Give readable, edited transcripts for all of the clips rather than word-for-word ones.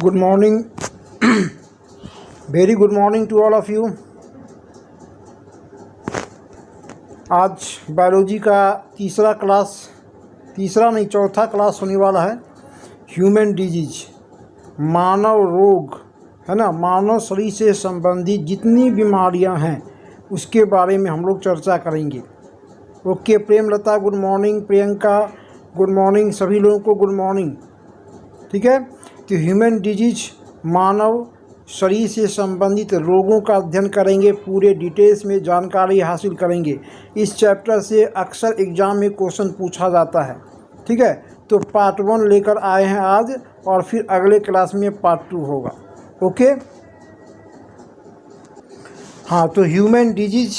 Good morning, very good morning to all of you. आज biology का चौथा class होने वाला है। ह्यूमन डिजीज, मानव रोग है ना, मानव शरीर से संबंधित जितनी बीमारियां हैं उसके बारे में हम लोग चर्चा करेंगे। Okay, Premlata good morning, Priyanka good morning, सभी लोगों को गुड मॉर्निंग। ठीक है, तो ह्यूमन डिजीज मानव शरीर से संबंधित रोगों का अध्ययन करेंगे, पूरे डिटेल्स में जानकारी हासिल करेंगे। इस चैप्टर से अक्सर एग्ज़ाम में क्वेश्चन पूछा जाता है। ठीक है, तो पार्ट 1 लेकर आए हैं आज, और फिर अगले क्लास में पार्ट 2 होगा। ओके, हाँ, तो ह्यूमन डिजीज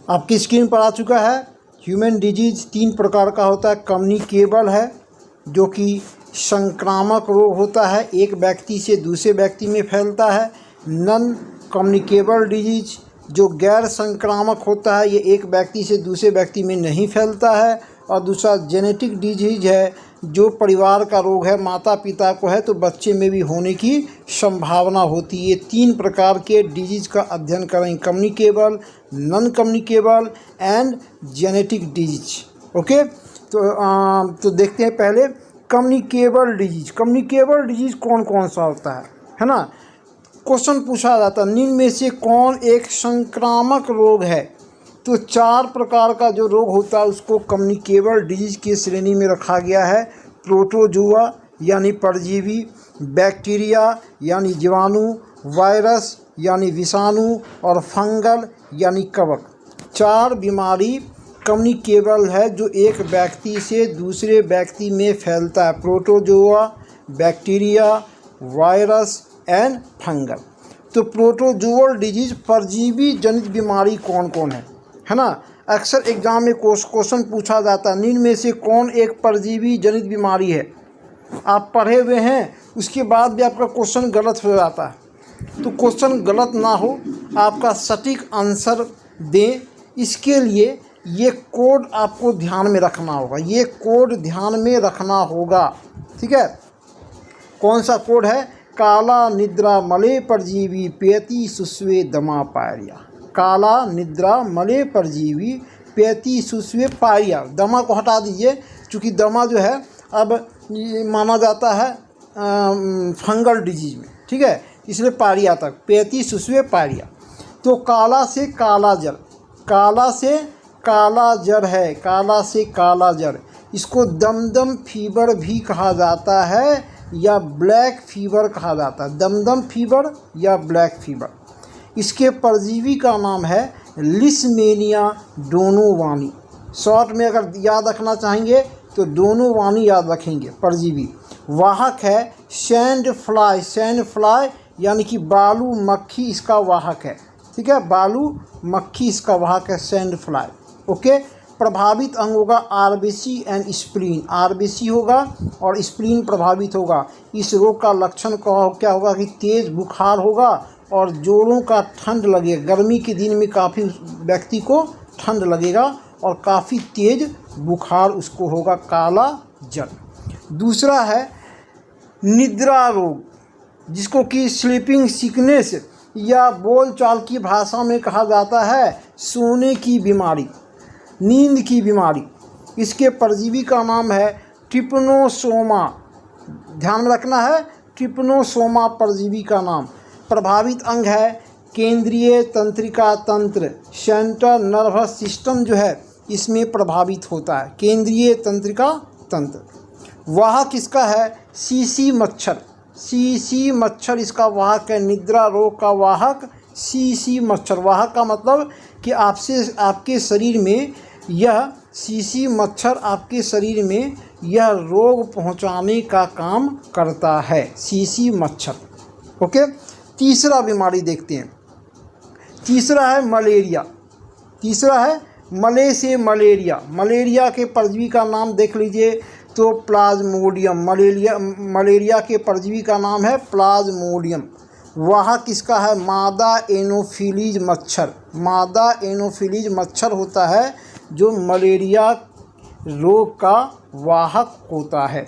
आपकी स्क्रीन पर आ चुका है। ह्यूमन डिजीज 3 प्रकार का होता है। कम्युनिकेबल है, जो कि संक्रामक रोग होता है, एक व्यक्ति से दूसरे व्यक्ति में फैलता है। नॉन कम्युनिकेबल डिजीज जो गैर संक्रामक होता है, ये एक व्यक्ति से दूसरे व्यक्ति में नहीं फैलता है। और दूसरा जेनेटिक डिजीज है, जो परिवार का रोग है, माता पिता को है तो बच्चे में भी होने की संभावना होती है। ये 3 प्रकार के डिजीज का अध्ययन करेंगे, communicable, non communicable and genetic disease. Okay, तो देखते हैं पहले कम्युनिकेबल डिजीज। कम्युनिकेबल डिजीज कौन कौन सा होता है ना। क्वेश्चन पूछा जाता है, निम्न में से कौन एक संक्रामक रोग है। तो 4 प्रकार का जो रोग होता है उसको कम्युनिकेबल डिजीज की श्रेणी में रखा गया है। प्रोटोजुआ यानी परजीवी, बैक्टीरिया यानी जीवाणु, वायरस यानी विषाणु, और फंगल यानी कवक। 4 बीमारी कम्युनिकेबल है जो एक व्यक्ति से दूसरे व्यक्ति में फैलता है। Protozoa, bacteria, virus and fungal. तो प्रोटोजुअल डिजीज परजीवी जनित बीमारी कौन कौन है ना। अक्सर एग्जाम में क्वेश्चन पूछा जाता है, निम्न में से कौन एक परजीवी जनित बीमारी है। आप पढ़े हुए हैं, उसके बाद भी आपका क्वेश्चन गलत हो जाता है। तो क्वेश्चन गलत ना हो, आपका सटीक आंसर दें, इसके लिए ये कोड आपको ध्यान में रखना होगा। ये कोड ध्यान में रखना होगा। ठीक है, कौन सा कोड है। काला निद्रा मले परजीवी पेति सुस्वे दमा पायरिया। काला निद्रा मले परजीवी पेति सुस्वे पायरिया। दमा को हटा दीजिए, क्योंकि दमा जो है अब ये माना जाता है फंगल डिजीज में। ठीक है, इसलिए पायरिया तक, पेति सुस्वे पायरिया। तो काला से काला जर, काला से काला जर है, काला से काला जर। इसको दमदम फीवर भी कहा जाता है या ब्लैक फीवर कहा जाता है। दमदम फीवर या ब्लैक फीवर। इसके परजीवी का नाम है लिस्मेनिया डोनोवानी। शॉर्ट में अगर याद रखना चाहेंगे तो डोनोवानी याद रखेंगे। परजीवी वाहक है सैंड फ्लाई, सैंड फ्लाई यानी कि बालू मक्खी इसका वाहक है। ठीक है, बालू मक्खी इसका वाहक है, सैंड फ्लाई। ओके, प्रभावित अंग होगा आरबीसी एंड स्प्लीन। आरबीसी होगा और स्प्लीन प्रभावित होगा। इस रोग का लक्षण क्या होगा कि तेज बुखार होगा और जोड़ों का ठंड लगेगा। गर्मी के दिन में काफ़ी व्यक्ति को ठंड लगेगा और काफ़ी तेज बुखार उसको होगा, काला जर। दूसरा है निद्रा रोग, जिसको कि स्लीपिंग सिकनेस या बोलचाल की भाषा में कहा जाता है सोने की बीमारी, नींद की बीमारी। इसके परजीवी का नाम है ट्रिपनोसोमा। ध्यान में रखना है, ट्रिपनोसोमा परजीवी का नाम। प्रभावित अंग है केंद्रीय तंत्रिका तंत्र, सेंट्रल नर्वस सिस्टम जो है इसमें प्रभावित होता है, केंद्रीय तंत्रिका तंत्र। वाहक इसका है सीसी मच्छर। सीसी मच्छर इसका वाहक है। निद्रा रोग का वाहक सीसी मच्छर। वाहक का मतलब कि आपके शरीर में यह सीसी मच्छर आपके शरीर में यह रोग पहुंचाने का काम करता है, सीसी मच्छर। ओके, तीसरा बीमारी देखते हैं। तीसरा है मलेरिया। तीसरा है मले से मलेरिया। मलेरिया के परजीवी का नाम देख लीजिए तो प्लाज्मोडियम। मलेरिया के परजीवी का नाम है प्लाज्मोडियम। वाहक इसका है मादा एनोफिलीज मच्छर। मादा एनोफिलीज मच्छर होता है जो मलेरिया रोग का वाहक होता है।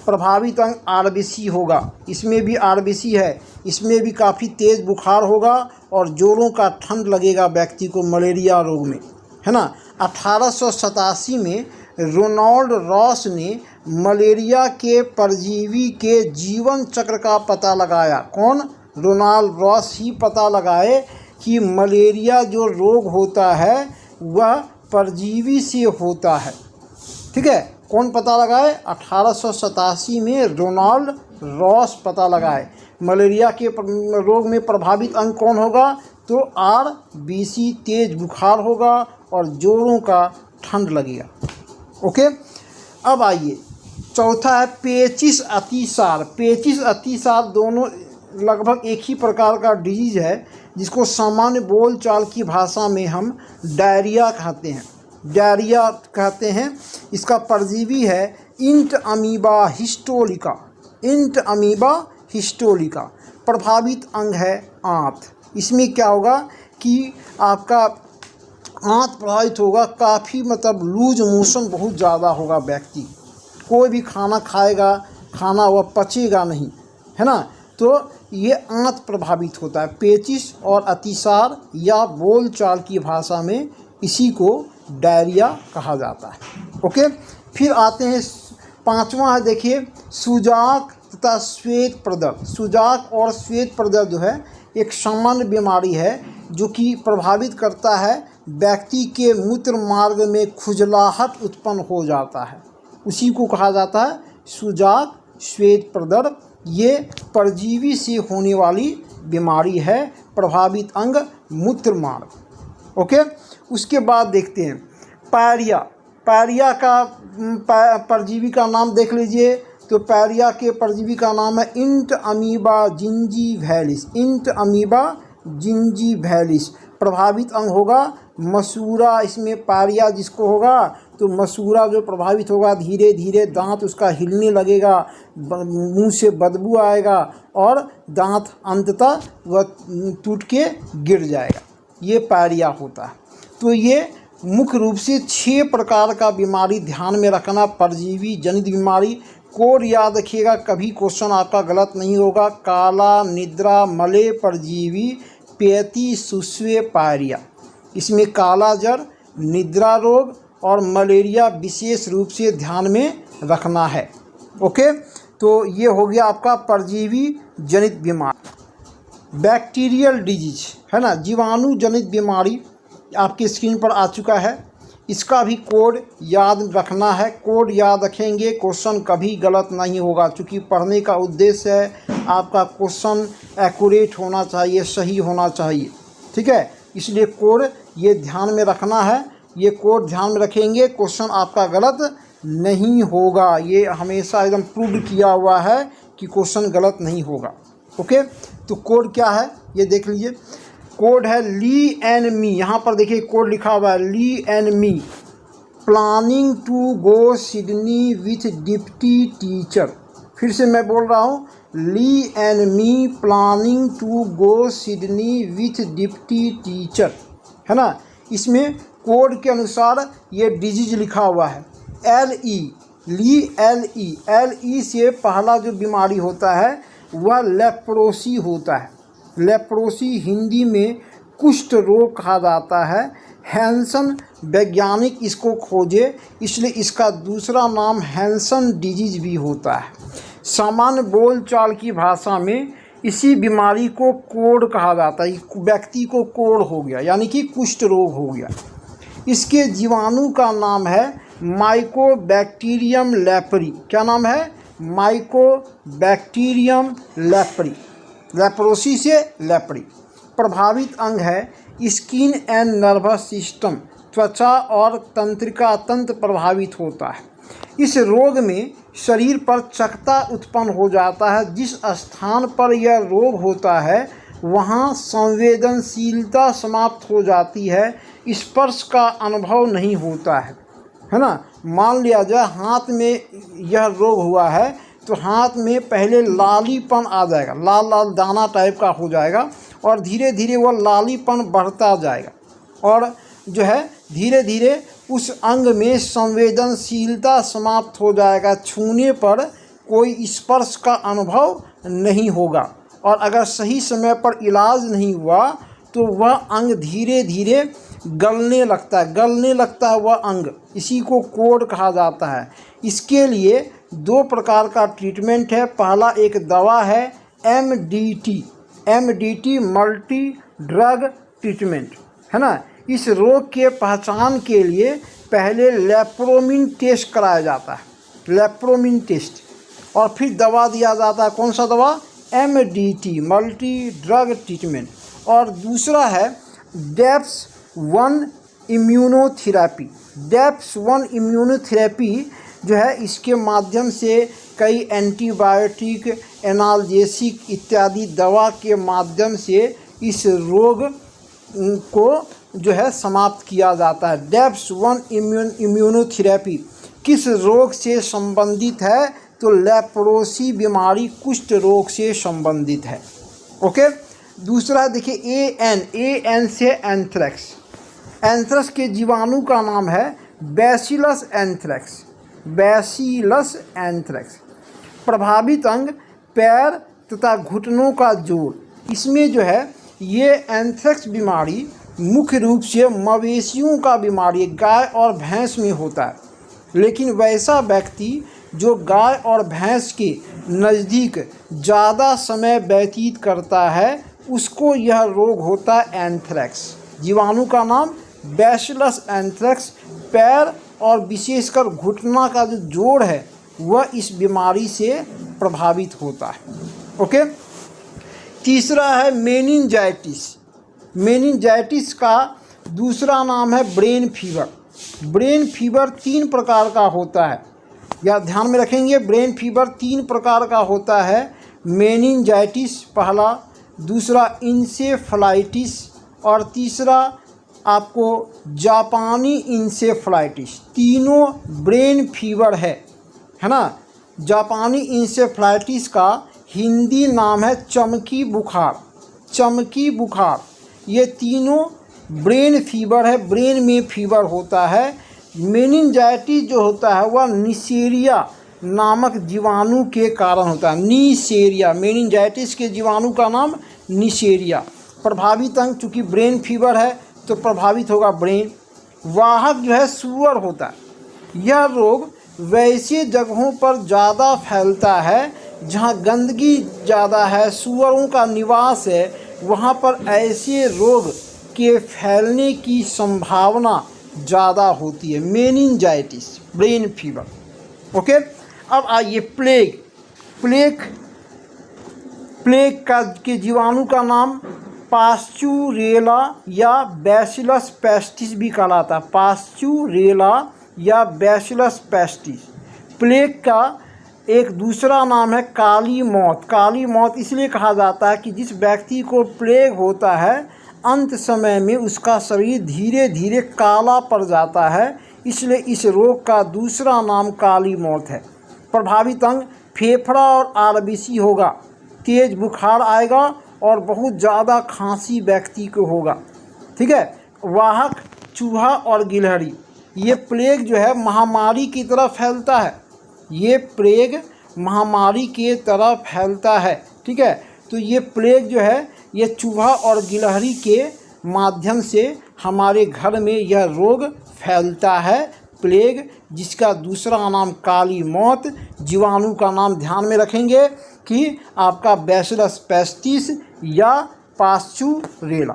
प्रभावित अंग आरबीसी होगा, इसमें भी आरबीसी है, इसमें भी काफ़ी तेज़ बुखार होगा और जोरों का ठंड लगेगा व्यक्ति को मलेरिया रोग में, है ना। 1887 में रोनाल्ड रॉस ने मलेरिया के परजीवी के जीवन चक्र का पता लगाया। कौन? रोनाल्ड रॉस ही पता लगाए कि मलेरिया जो रोग होता है वह परजीवी से होता है। ठीक है, कौन पता लगाए? 1887 में रोनाल्ड रॉस पता लगाए। मलेरिया के रोग में प्रभावित अंग कौन होगा? तो आरबीसी, तेज बुखार होगा और जोरों का ठंड लगेगा। ओके, अब आइए चौथा है पेचिश अतिसार। पेचिश अतिसार दोनों लगभग एक ही प्रकार का डिजीज है, जिसको सामान्य बोलचाल की भाषा में हम डायरिया कहते हैं। डायरिया कहते हैं। इसका परजीवी है int amoeba histolytica. Int amoeba histolytica. प्रभावित अंग है आंत। इसमें क्या होगा कि आपका आंत प्रभावित होगा, काफ़ी मतलब लूज मोशन बहुत ज़्यादा होगा व्यक्ति। कोई भी खाना खाएगा, खाना वह पचेगा नहीं, है ना। तो ये आंत प्रभावित होता है। पेचिश और अतिसार या बोलचाल की भाषा में इसी को डायरिया कहा जाता है। ओके, फिर आते हैं पांचवा है, देखिए सुजाक तथा श्वेत प्रदर्द। सुजाक और श्वेत प्रदर्द जो है एक सामान्य बीमारी है जो कि प्रभावित करता है व्यक्ति के मूत्र मार्ग में खुजलाहट उत्पन्न हो जाता है, उसी को कहा जाता है सुजाक श्वेत प्रदर्द। ये परजीवी से होने वाली बीमारी है, प्रभावित अंग मूत्र मार्ग। ओके, उसके बाद देखते हैं पायरिया। पायरिया का परजीवी का नाम देख लीजिए, तो पायरिया के परजीवी का नाम है Entamoeba gingivalis. Entamoeba gingivalis. प्रभावित अंग होगा मसूड़ा। इसमें पायरिया जिसको होगा तो मसूड़ा जो प्रभावित होगा, धीरे धीरे दांत उसका हिलने लगेगा, मुंह से बदबू आएगा और दांत अंततः वह टूट के गिर जाएगा। ये पायरिया होता है। तो ये मुख्य रूप से 6 प्रकार का बीमारी ध्यान में रखना, परजीवी जनित बीमारी। कोड याद रखिएगा, कभी क्वेश्चन आपका गलत नहीं होगा। काला निद्रा, मले परजीवी, पेती, सुस्वे, पायरिया। इसमें काला जर, निद्रा रोग और मलेरिया विशेष रूप से ध्यान में रखना है। ओके, तो ये हो गया आपका परजीवी जनित बीमारी। बैक्टीरियल डिजीज है ना, जीवाणु जनित बीमारी आपकी स्क्रीन पर आ चुका है। इसका भी कोड याद रखना है। कोड याद रखेंगे, क्वेश्चन कभी गलत नहीं होगा, क्योंकि पढ़ने का उद्देश्य है आपका क्वेश्चन एक्यूरेट होना चाहिए, सही होना चाहिए। ठीक है, इसलिए कोड ये ध्यान में रखना है। ये कोड ध्यान में रखेंगे, क्वेश्चन आपका गलत नहीं होगा। ये हमेशा एकदम प्रूव किया हुआ है कि क्वेश्चन गलत नहीं होगा। ओके, तो कोड क्या है ये देख लीजिए। कोड है ली एंड मी। यहाँ पर देखिए कोड लिखा हुआ है Lee and me. Planning to go Sydney with deputy teacher. फिर से मैं बोल रहा हूँ, Lee and me planning to go Sydney with deputy teacher, है ना। इसमें कोड के अनुसार ये डिजीज लिखा हुआ है LE, ली LE। LE से पहला जो बीमारी होता है वह लेप्रोसी होता है। लेप्रोसी हिंदी में कुष्ठ रोग कहा जाता है। हैंसन वैज्ञानिक इसको खोजे, इसलिए इसका दूसरा नाम हैंसन डिजीज भी होता है। सामान्य बोलचाल की भाषा में इसी बीमारी को कोढ़ कहा जाता है। व्यक्ति को कोढ़ हो गया यानी कि कुष्ठ रोग हो गया। इसके जीवाणु का नाम है माइकोबैक्टीरियम लेप्री। क्या नाम है? Mycobacterium leprae. लेप्रोसी से लेप्री। प्रभावित अंग है स्किन एंड नर्वस सिस्टम। त्वचा और तंत्रिका तंत्र प्रभावित होता है। इस रोग में शरीर पर चकत्ता उत्पन्न हो जाता है। जिस स्थान पर यह रोग होता है वहाँ संवेदनशीलता समाप्त हो जाती है। स्पर्श का अनुभव नहीं होता है ना। मान लिया जाए हाथ में यह रोग हुआ है तो हाथ में पहले लालीपन आ जाएगा, लाल लाल दाना टाइप का हो जाएगा और धीरे धीरे वह लालीपन बढ़ता जाएगा और जो है धीरे धीरे उस अंग में संवेदनशीलता समाप्त हो जाएगा, छूने पर कोई स्पर्श का अनुभव नहीं होगा। और अगर सही समय पर इलाज नहीं हुआ तो वह अंग धीरे धीरे गलने लगता है वह अंग। इसी को कोढ़ कहा जाता है। इसके लिए 2 प्रकार का ट्रीटमेंट है। पहला एक दवा है MDT मल्टी ड्रग ट्रीटमेंट, है ना। इस रोग के पहचान के लिए पहले लेप्रोमिन टेस्ट कराया जाता है, लेप्रोमिन टेस्ट, और फिर दवा दिया जाता है। कौन सा दवा? MDT multi drug treatment. और दूसरा है DAPS1 इम्यूनोथेरेपी। DAPS1 इम्यूनोथेरेपी जो है, इसके माध्यम से कई एंटीबायोटिक, एनाल्जेसिक इत्यादि दवा के माध्यम से इस रोग को जो है समाप्त किया जाता है। DAPS1 इम्यूनोथेरेपी किस रोग से संबंधित है? तो लेप्रोसी बीमारी, कुष्ठ रोग से संबंधित है। ओके। दूसरा देखिए AN से एंथ्रेक्स। एंथ्रेक्स के जीवाणु का नाम है बैसिलस एंथ्रेक्स। प्रभावित अंग पैर तथा घुटनों का जोड़। इसमें जो है ये एंथ्रेक्स बीमारी मुख्य रूप से मवेशियों का बीमारी, गाय और भैंस में होता है। लेकिन वैसा व्यक्ति जो गाय और भैंस के नज़दीक ज़्यादा समय व्यतीत करता है उसको यह रोग होता है एंथ्रेक्स। जीवाणु का नाम बैसिलस एंथ्रेक्स। पैर और विशेषकर घुटना का जो जोड़ है वह इस बीमारी से प्रभावित होता है। ओके। तीसरा है मेनिंजाइटिस का दूसरा नाम है ब्रेन फीवर 3 प्रकार का होता है, या ध्यान में रखेंगे। ब्रेन फीवर 3 प्रकार का होता है। मेनिंजाइटिस पहला, दूसरा इंसेफ्लाइटिस, और तीसरा आपको जापानी इंसेफ्लाइटिस। तीनों ब्रेन फीवर है ना। जापानी इंसेफ्लाइटिस का हिंदी नाम है चमकी बुखार। ये तीनों ब्रेन फीवर है, ब्रेन में फीवर होता है। मेनिंजाइटिस जो होता है वह निसेरिया नामक जीवाणु के कारण होता है। निसेरिया, मेनिंजाइटिस के जीवाणु का नाम निसेरिया। प्रभावित अंग, चूँकि ब्रेन फीवर है तो प्रभावित होगा ब्रेन। वाहक जो है सूअर होता है। यह रोग वैसे जगहों पर ज़्यादा फैलता है जहाँ गंदगी ज़्यादा है, सूअरों का निवास है, वहाँ पर ऐसे रोग के फैलने की संभावना ज़्यादा होती है। Meningitis, brain fever. ओके। अब आइए प्लेग के जीवाणु का नाम पास्चुरेला या बैसिलस पेस्टिस भी कहलाता है। पास्चुरेला या बैसिलस पेस्टिस। प्लेग का एक दूसरा नाम है काली मौत इसलिए कहा जाता है कि जिस व्यक्ति को प्लेग होता है अंत समय में उसका शरीर धीरे धीरे काला पड़ जाता है, इसलिए इस रोग का दूसरा नाम काली मौत है। प्रभावित अंग फेफड़ा और RBC होगा, तेज बुखार आएगा और बहुत ज़्यादा खांसी व्यक्ति को होगा। ठीक है। वाहक चूहा और गिलहरी। ये प्लेग जो है महामारी की तरह फैलता है। ये प्लेग महामारी के तरह फैलता है। ठीक है। तो ये प्लेग जो है ये चूहा और गिलहरी के माध्यम से हमारे घर में यह रोग फैलता है, प्लेग, जिसका दूसरा नाम काली मौत। जीवाणु का नाम ध्यान में रखेंगे कि आपका बैसिलस पेस्टिस या पास्चुरेला।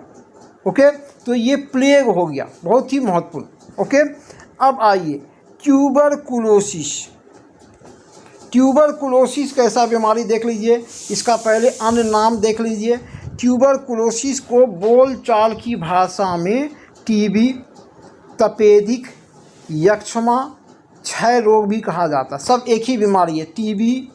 ओके। तो ये प्लेग हो गया, बहुत ही महत्वपूर्ण। ओके। अब आइए ट्यूबरकुलोसिस कैसा बीमारी देख लीजिए। इसका पहले अन्य नाम देख लीजिए। ट्यूबरकुलोसिस को बोलचाल की भाषा में टीबी, तपेदिक, यक्ष्मा, क्षय रोग भी कहा जाता है। सब एक ही बीमारी है। टीबी,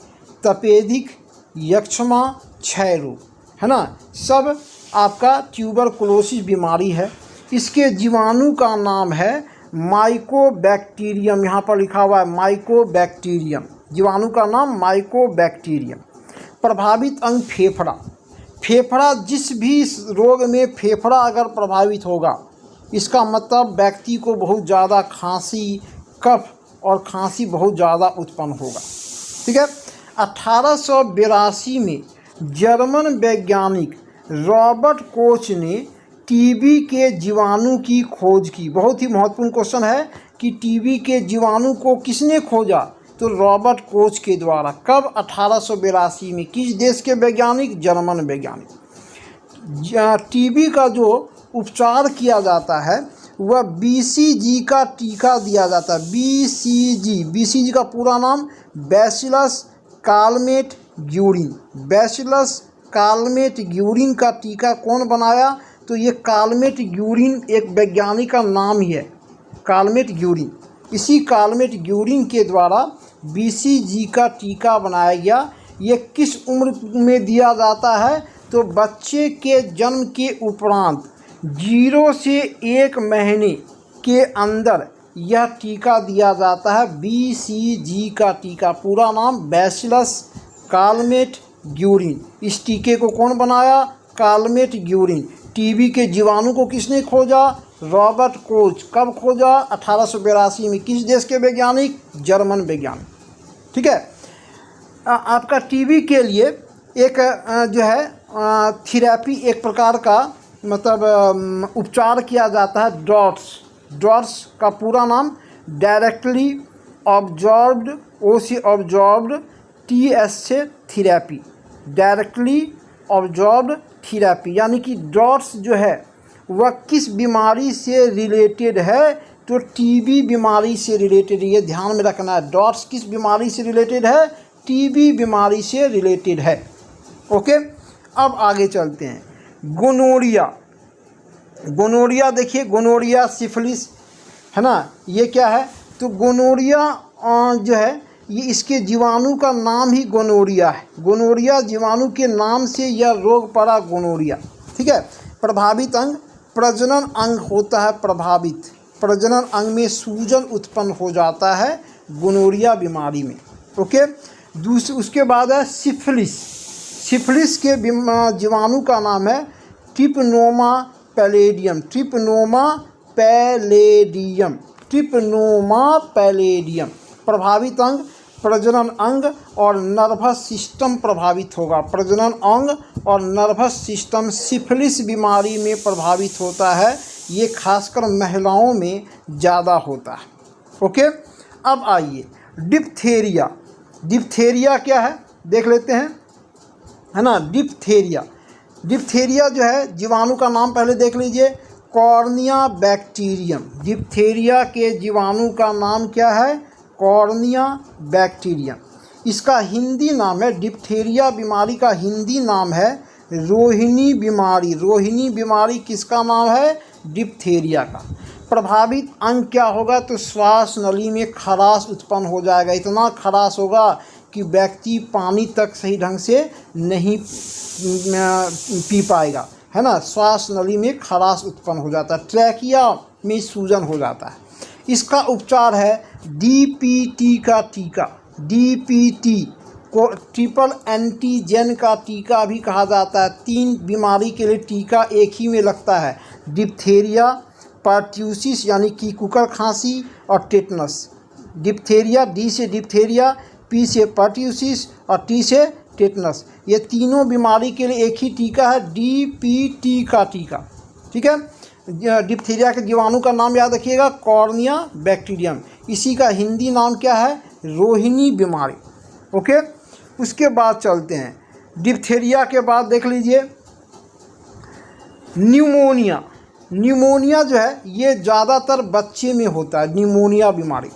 तपेदिक, यक्ष्मा, क्षय रोग, है ना, सब आपका ट्यूबरकुलोसिस बीमारी है। इसके जीवाणु का नाम है माइकोबैक्टीरियम। यहाँ पर लिखा हुआ है माइकोबैक्टीरियम। जीवाणु का नाम माइकोबैक्टीरियम। प्रभावित अंग फेफड़ा। जिस भी रोग में फेफड़ा अगर प्रभावित होगा इसका मतलब व्यक्ति को बहुत ज़्यादा खांसी, कफ और खांसी बहुत ज़्यादा उत्पन्न होगा। ठीक है। 1882 में जर्मन वैज्ञानिक रॉबर्ट कोच ने टीबी के जीवाणु की खोज की। बहुत ही महत्वपूर्ण क्वेश्चन है कि टीबी के जीवाणु को किसने खोजा? तो रॉबर्ट कोच के द्वारा। कब? 1882 में। किस देश के वैज्ञानिक? जर्मन वैज्ञानिक। टीबी का जो उपचार किया जाता है वह बीसीजी का टीका दिया जाता है। बीसीजी का पूरा नाम bacillus Calmette Guérin. Bacillus Calmette Guérin का टीका कौन बनाया? तो ये कालमेट ग्यूरिन एक वैज्ञानिक का नाम ही है, कालमेट ग्यूरिन। इसी कालमेट ग्यूरिन के द्वारा बीसीजी का टीका बनाया गया। ये किस उम्र में दिया जाता है? तो बच्चे के जन्म के उपरांत 0 से 1 महीने के अंदर यह टीका दिया जाता है, बीसीजी का टीका। पूरा नाम बैसिलस कालमेट ग्यूरिन। इस टीके को कौन बनाया? Calmette Guérin. टीबी के जीवाणु को किसने खोजा? Robert Koch. कब खोजा? 1882 में। किस देश के वैज्ञानिक? जर्मन वैज्ञानिक। ठीक है। आपका टीबी के लिए एक जो है थेरेपी, एक प्रकार का मतलब उपचार किया जाता है, ड्रॉट्स का पूरा नाम डायरेक्टली ऑब्जॉर्ब्ड, ओ से ऑब्जॉर्ब्ड, TS से थेरेपी, डायरेक्टली ऑब्जॉर्ब्ड थेरेपी। यानी कि ड्रॉट्स जो है वह किस बीमारी से रिलेटेड है? तो टीबी बीमारी से रिलेटेड। ये ध्यान में रखना है, ड्रॉट्स किस बीमारी से रिलेटेड है? टीबी बीमारी से रिलेटेड है। ओके, अब आगे चलते हैं। गोनोरिया देखिए, गोनोरिया, सिफिलिस है ना, ये क्या है? तो गोनोरिया जो है ये इसके जीवाणु का नाम ही गोनोरिया है। गोनोरिया जीवाणु के नाम से यह रोग पड़ा, गोनोरिया। ठीक है। प्रभावित अंग, प्रजनन अंग होता है प्रभावित। प्रजनन अंग में सूजन उत्पन्न हो जाता है गोनोरिया बीमारी में। ओके। उसके बाद है सिफिलिस। सिफिलिस के जीवाणु का नाम है ट्रिपनोमा पैलेडियम। ट्रिपनोमा पैलेडियम। प्रभावित अंग, प्रजनन अंग और नर्वस सिस्टम प्रभावित होगा। प्रजनन अंग और नर्वस सिस्टम सिफिलिस बीमारी में प्रभावित होता है। ये खासकर महिलाओं में ज़्यादा होता है। ओके। अब आइए डिप्थेरिया। डिप्थेरिया क्या है देख लेते हैं, है ना। डिप्थेरिया जो है जीवाणु का नाम पहले देख लीजिए, कॉर्निया बैक्टीरियम। डिप्थेरिया के जीवाणु का नाम क्या है? Cornea bacterium. इसका हिंदी नाम है, डिप्थेरिया बीमारी का हिंदी नाम है रोहिणी बीमारी। रोहिणी बीमारी किसका नाम है? डिप्थेरिया का। प्रभावित अंग क्या होगा? तो श्वास नली में खराश उत्पन्न हो जाएगा। इतना खराश होगा कि व्यक्ति पानी तक सही ढंग से नहीं पी पाएगा, है ना। श्वास नली में खराश उत्पन्न हो जाता है, ट्रैकिया में सूजन हो जाता है। इसका उपचार है DPT का टीका। DPT को ट्रिपल एंटीजन का टीका भी कहा जाता है। 3 बीमारी के लिए टीका एक ही में लगता है, डिप्थेरिया, पर्ट्यूसिस यानी कि कुकर खांसी और टेटनस। डिप्थेरिया, D से डिप्थेरिया, P से पर्ट्यूसिस और T से टेटनस। ये तीनों बीमारी के लिए एक ही टीका है, DPT का टीका। ठीक है। डिप्थेरिया के जीवाणु का नाम याद रखिएगा, कॉर्निया बैक्टीरियम। इसी का हिंदी नाम क्या है? रोहिणी बीमारी। ओके। उसके बाद चलते हैं, डिप्थेरिया के बाद देख लीजिए न्यूमोनिया। न्यूमोनिया जो है ये ज़्यादातर बच्चे में होता है, न्यूमोनिया बीमारी।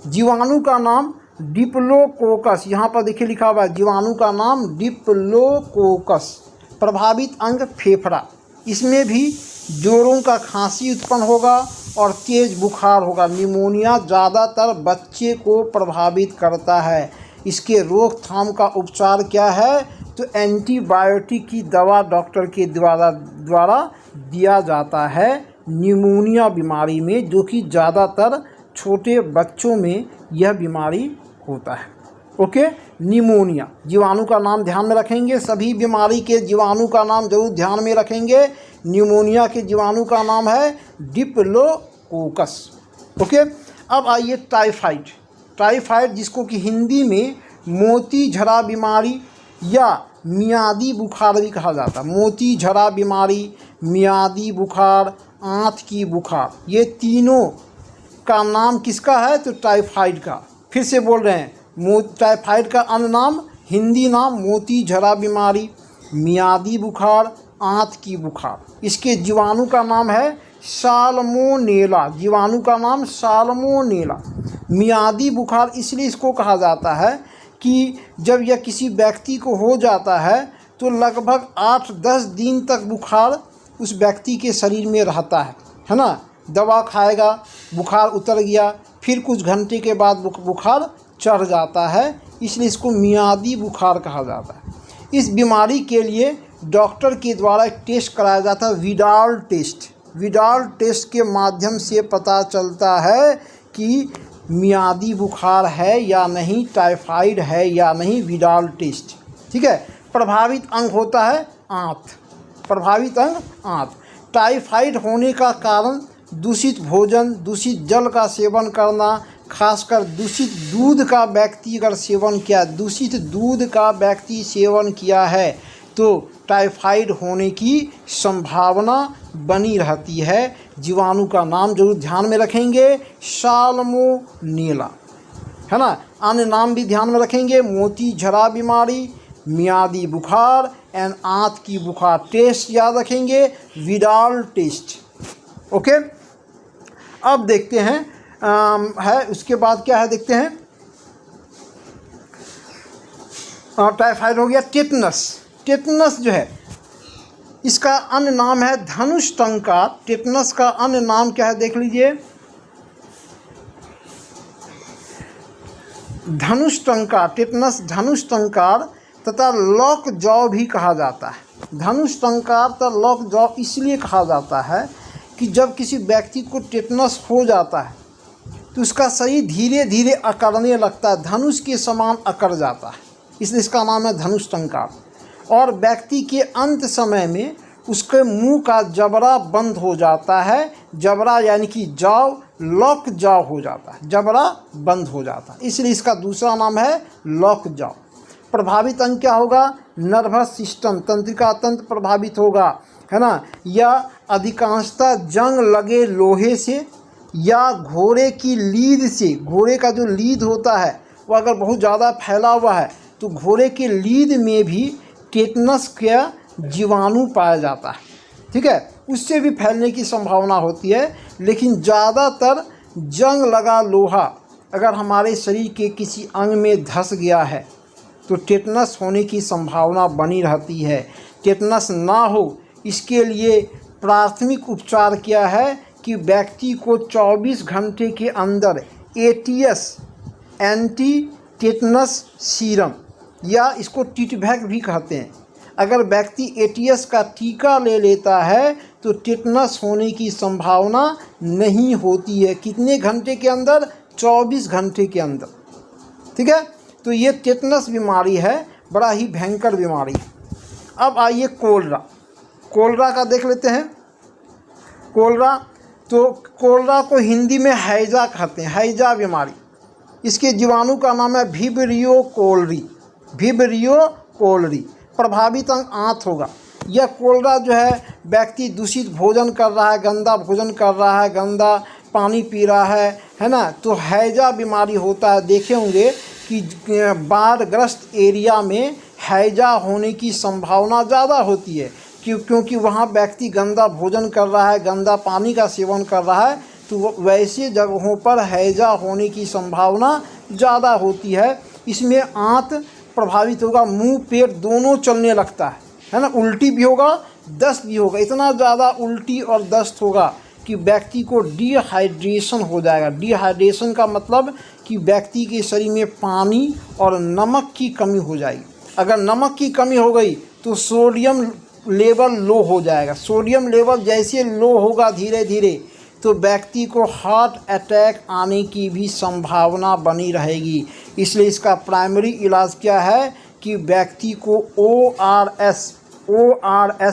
जीवाणु का नाम डिप्लोकोकस, यहाँ पर देखिए लिखा हुआ है, जीवाणु का नाम डिप्लोकोकस। प्रभावित अंग फेफड़ा। इसमें भी जोरों का खांसी उत्पन्न होगा और तेज बुखार होगा। निमोनिया ज़्यादातर बच्चे को प्रभावित करता है। इसके रोकथाम का उपचार क्या है? तो एंटीबायोटिक की दवा डॉक्टर के द्वारा दिया जाता है निमोनिया बीमारी में, जो कि ज़्यादातर छोटे बच्चों में यह बीमारी होता है। ओके। निमोनिया जीवाणु का नाम ध्यान में रखेंगे, सभी बीमारी के जीवाणु का नाम जरूर ध्यान में रखेंगे। न्यूमोनिया के जीवाणु का नाम है डिप्लोकोकस। ओके, अब आइए टाइफाइड। टाइफाइड जिसको कि हिंदी में मोती झरा बीमारी या मियादी बुखार भी कहा जाता है। मोती झरा बीमारी, मियादी बुखार, आंत की बुखार, ये तीनों का नाम किसका है? तो टाइफाइड का। फिर से बोल रहे हैं, टाइफाइड का अन्य नाम, हिंदी नाम मोती झरा बीमारी, मियादी बुखार, आंत की बुखार। इसके जीवाणु का नाम है साल्मोनेला। जीवाणु का नाम साल्मोनेला। मियादी बुखार इसलिए इसको कहा जाता है कि जब यह किसी व्यक्ति को हो जाता है तो लगभग 8-10 दिन तक बुखार उस व्यक्ति के शरीर में रहता है ना। दवा खाएगा, बुखार उतर गया, फिर कुछ घंटे के बाद बुखार चढ़ जाता है, इसलिए इसको मियादी बुखार कहा जाता है। इस बीमारी के लिए डॉक्टर के द्वारा एक टेस्ट कराया जाता है, विडाल टेस्ट। विडाल टेस्ट के माध्यम से पता चलता है कि मियादी बुखार है या नहीं, टाइफाइड है या नहीं, विडाल टेस्ट। ठीक है। प्रभावित अंग होता है आंत। प्रभावित अंग आंत। टाइफाइड होने का कारण दूषित भोजन, दूषित जल का सेवन करना, खासकर दूषित दूध का व्यक्ति अगर सेवन किया, दूषित दूध का व्यक्ति सेवन किया है तो टाइफाइड होने की संभावना बनी रहती है। जीवाणु का नाम जरूर ध्यान में रखेंगे, साल्मोनेला, है ना। अन्य नाम भी ध्यान में रखेंगे, मोती झरा बीमारी, मियादी बुखार एंड आंत की बुखार। टेस्ट याद रखेंगे, विडाल टेस्ट। ओके, अब देखते हैं है उसके बाद क्या है देखते हैं। टाइफाइड हो गया। टेटनस। टेटनस जो है इसका अन्य नाम है धनुष टंकार। टेटनस का अन्य नाम क्या है देख लीजिए, धनुष टंकार। टेटनस धनुष टंकार तथा लॉक जॉ भी कहा जाता है। धनुष टंकार तथा लॉक जॉ इसलिए कहा जाता है कि जब किसी व्यक्ति को टेटनस हो जाता है तो उसका शरीर धीरे धीरे अकड़ने लगता है, धनुष के समान अकड़ जाता है, इसलिए इसका नाम है धनुष टंकार। और व्यक्ति के अंत समय में उसके मुंह का जबड़ा बंद हो जाता है। जबड़ा यानी कि जॉ, लॉक जॉ हो जाता है, जबड़ा बंद हो जाता है, इसलिए इसका दूसरा नाम है लॉक जॉ। प्रभावित अंग क्या होगा? नर्वस सिस्टम, तंत्रिका तंत्र प्रभावित होगा, है ना। या अधिकांशतः जंग लगे लोहे से या घोड़े की लीद से। घोड़े का जो लीद होता है वो अगर बहुत ज़्यादा फैला हुआ है तो घोड़े के लीद में भी टेटनस का जीवाणु पाया जाता है। ठीक है, उससे भी फैलने की संभावना होती है, लेकिन ज़्यादातर जंग लगा लोहा अगर हमारे शरीर के किसी अंग में धंस गया है तो टेटनस होने की संभावना बनी रहती है। टेटनस ना हो इसके लिए प्राथमिक उपचार क्या है कि व्यक्ति को 24 घंटे के अंदर ATS, एंटी टेटनस सीरम, या इसको टिटवैक भी कहते हैं, अगर व्यक्ति ATS का टीका ले लेता है तो टेटनस होने की संभावना नहीं होती है। कितने घंटे के अंदर? 24 घंटे के अंदर। ठीक है, तो ये टेटनस बीमारी है, बड़ा ही भयंकर बीमारी है। अब आइए कोलरा। कोलरा का देख लेते हैं। कोलरा, तो कोलरा को हिंदी में हैजा कहते हैं, हैजा बीमारी। इसके जीवाणु का नाम है विब्रियो कोलरी। Vibrio cholerae. प्रभावित अंग आंत होगा। यह कोलरा जो है व्यक्ति दूषित भोजन कर रहा है, गंदा भोजन कर रहा है, गंदा पानी पी रहा है ना, तो हैजा बीमारी होता है। देखे होंगे कि बाढ़ग्रस्त एरिया में हैजा होने की संभावना ज़्यादा होती है, क्योंकि वहाँ व्यक्ति गंदा भोजन कर रहा है, गंदा पानी का सेवन कर रहा है, तो वैसे जगहों पर हैजा होने की संभावना ज़्यादा होती है। इसमें आंत प्रभावित होगा, मुंह पेट दोनों चलने लगता है ना। उल्टी भी होगा, दस्त भी होगा। इतना ज़्यादा उल्टी और दस्त होगा कि व्यक्ति को डिहाइड्रेशन हो जाएगा। डिहाइड्रेशन का मतलब कि व्यक्ति के शरीर में पानी और नमक की कमी हो जाएगी। अगर नमक की कमी हो गई तो सोडियम लेवल लो हो जाएगा। सोडियम लेवल जैसे लो होगा धीरे धीरे तो व्यक्ति को हार्ट अटैक आने की भी संभावना बनी रहेगी। इसलिए इसका प्राइमरी इलाज क्या है कि व्यक्ति को ORS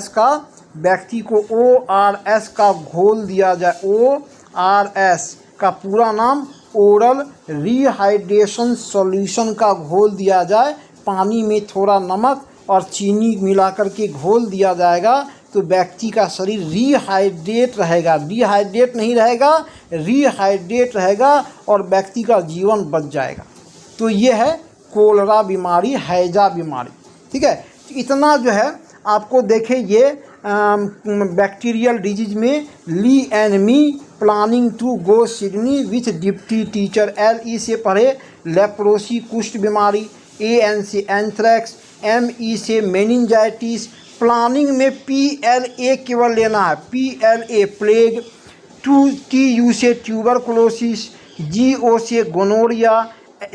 का व्यक्ति को ORS का घोल दिया जाए, ORS का पूरा नाम ओरल रिहाइड्रेशन सॉल्यूशन का घोल दिया जाए, पानी में थोड़ा नमक और चीनी मिलाकर के घोल दिया जाएगा तो व्यक्ति का शरीर रिहाइड्रेट रहेगा, डिहाइड्रेट नहीं रहेगा, रिहाइड्रेट रहेगा और व्यक्ति का जीवन बच जाएगा। तो ये है कोलरा बीमारी, हैजा बीमारी। ठीक है, इतना जो है आपको देखे ये बैक्टीरियल डिजीज में Lee and me planning to go Sydney with deputy teacher, LE से पढ़े लेप्रोसी कुष्ठ बीमारी, AN से एंथ्रैक्स, ME से मेनिंजाइटिस, प्लानिंग में PLA केवल लेना है, PLA प्लेग, TU से ट्यूबरकुलोसिस, GO से गोनोरिया,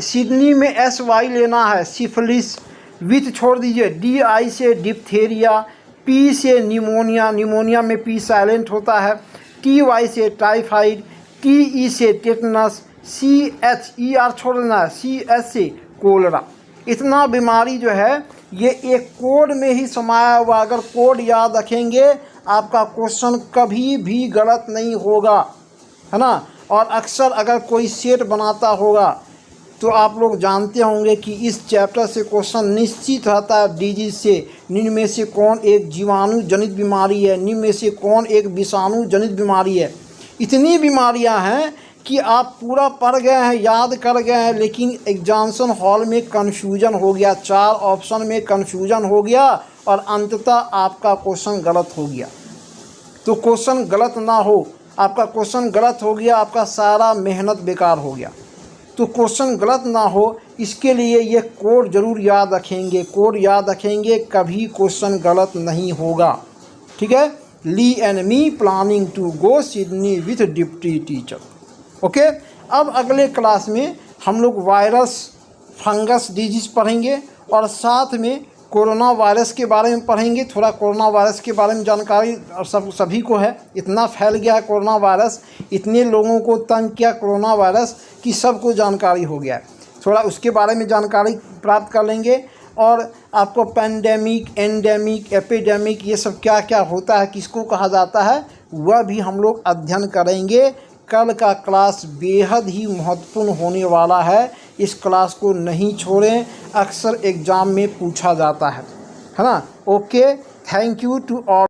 सिडनी में SY लेना है सिफिलिस, विथ छोड़ दीजिए, DI से डिप्थेरिया, P से निमोनिया, निमोनिया में P साइलेंट होता है, TY से टाइफाइड, TE से टेटनस, ER छोड़ देना है, CS से कोलरा। इतना बीमारी जो है ये एक कोड में ही समाया हुआ, अगर कोड याद रखेंगे आपका क्वेश्चन कभी भी गलत नहीं होगा, है ना। और अक्सर अगर कोई सेट बनाता होगा तो आप लोग जानते होंगे कि इस चैप्टर से क्वेश्चन निश्चित रहता है डिजीज से, निम्न में से कौन एक जीवाणु जनित बीमारी है, निम्न में से कौन एक विषाणु जनित बीमारी है। इतनी बीमारियां हैं कि आप पूरा पढ़ गए हैं, याद कर गए हैं, लेकिन एग्जामिनेशन हॉल में कन्फ्यूजन हो गया, 4 ऑप्शन में कन्फ्यूजन हो गया और अंततः आपका क्वेश्चन गलत हो गया। तो क्वेश्चन गलत ना हो, आपका क्वेश्चन गलत हो गया, आपका सारा मेहनत बेकार हो गया। तो क्वेश्चन गलत ना हो इसके लिए ये कोड ज़रूर याद रखेंगे, कोड याद रखेंगे, कभी क्वेश्चन गलत नहीं होगा। ठीक है, Lee and me planning to go Sydney with deputy teacher. Okay, अब अगले क्लास में हम लोग वायरस फंगस डिजीज़ पढ़ेंगे और साथ में कोरोना वायरस के बारे में पढ़ेंगे। थोड़ा कोरोना वायरस के बारे में जानकारी सभी को है, इतना फैल गया है कोरोना वायरस, इतने लोगों को तंग किया कोरोना वायरस कि सबको जानकारी हो गया है। थोड़ा उसके बारे में जानकारी प्राप्त कर लेंगे और आपको पैंडेमिक, एंडेमिक, एपिडेमिक ये सब क्या क्या होता है, किसको कहा जाता है, वह भी हम लोग अध्ययन करेंगे। कल का क्लास बेहद ही महत्वपूर्ण होने वाला है, इस क्लास को नहीं छोड़ें, अक्सर एग्ज़ाम में पूछा जाता है ना। Okay, thank you to all.